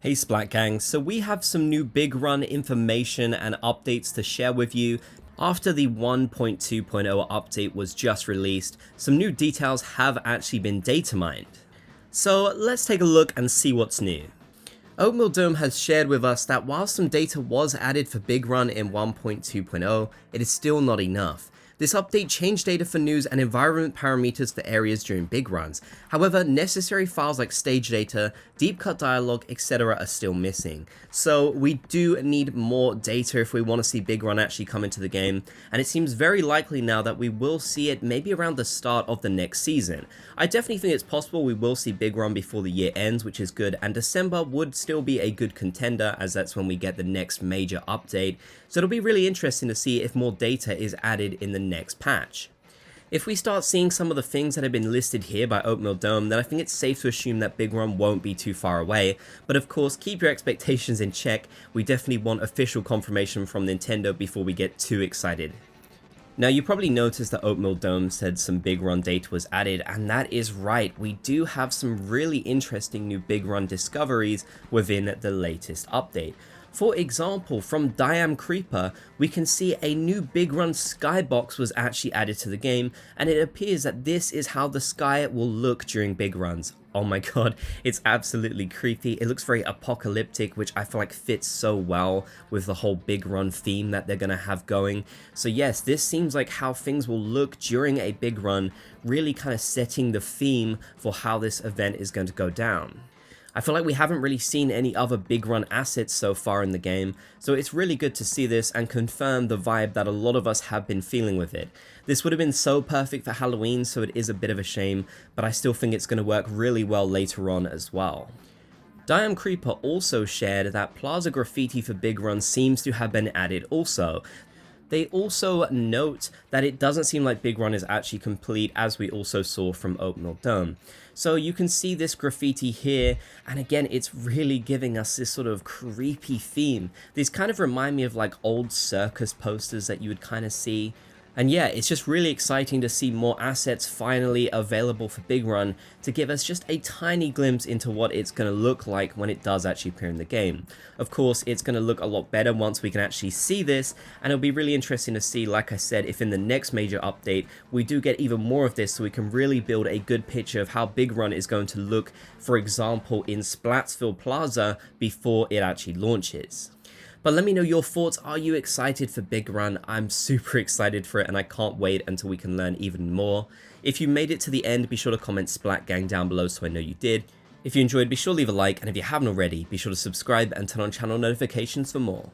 Hey Splat Gang, so we have some new big run information and updates to share with you. After the 1.2.0 update was just released, some new details have actually been data mined. So let's take a look and see what's new. Oatmeal Dome has shared with us that while some data was added for Big Run in 1.2.0, it is still not enough. This update changed data for news and environment parameters for areas during big runs. However, necessary files like stage data, deep cut dialogue, etc. are still missing. So we do need more data if we want to see big run actually come into the game, and it seems very likely now that we will see it maybe around the start of the next season. I definitely think it's possible we will see big run before the year ends, which is good, and December would still be a good contender as that's when we get the next major update. So it'll be really interesting to see if more data is added in the next patch. If we start seeing some of the things that have been listed here by Oatmeal Dome, then I think it's safe to assume that Big Run won't be too far away, but of course keep your expectations in check. We definitely want official confirmation from Nintendo before we get too excited. Now you probably noticed that Oatmeal Dome said some Big Run data was added, and that is right, we do have some really interesting new Big Run discoveries within the latest update. For example, from Diam Creeper, we can see a new Big Run skybox was actually added to the game, and it appears that this is how the sky will look during big runs. Oh my god, it's absolutely creepy. It looks very apocalyptic, which I feel like fits so well with the whole big run theme that they're gonna have going. So yes, this seems like how things will look during a big run, really kind of setting the theme for how this event is going to go down. I feel like we haven't really seen any other big run assets so far in the game, so it's really good to see this and confirm the vibe that a lot of us have been feeling with it. This would have been so perfect for Halloween, so it is a bit of a shame, but I still think it's going to work really well later on as well. Diam Creeper also shared that Plaza Graffiti for Big Run seems to have been added also. They also note that it doesn't seem like Big Run is actually complete, as we also saw from Oatmeal Dome. So you can see this graffiti here, and again, it's really giving us this sort of creepy theme. These kind of remind me of like old circus posters that you would kind of see. And yeah, it's just really exciting to see more assets finally available for Big Run to give us just a tiny glimpse into what it's going to look like when it does actually appear in the game. Of course, it's going to look a lot better once we can actually see this, and it'll be really interesting to see, like I said, if in the next major update we do get even more of this so we can really build a good picture of how Big Run is going to look, for example, in Splatsville Plaza before it actually launches. But let me know your thoughts. Are you excited for Big Run? I'm super excited for it, and I can't wait until we can learn even more. If you made it to the end, be sure to comment Splat Gang down below so I know you did. If you enjoyed, be sure to leave a like, and if you haven't already, be sure to subscribe and turn on channel notifications for more.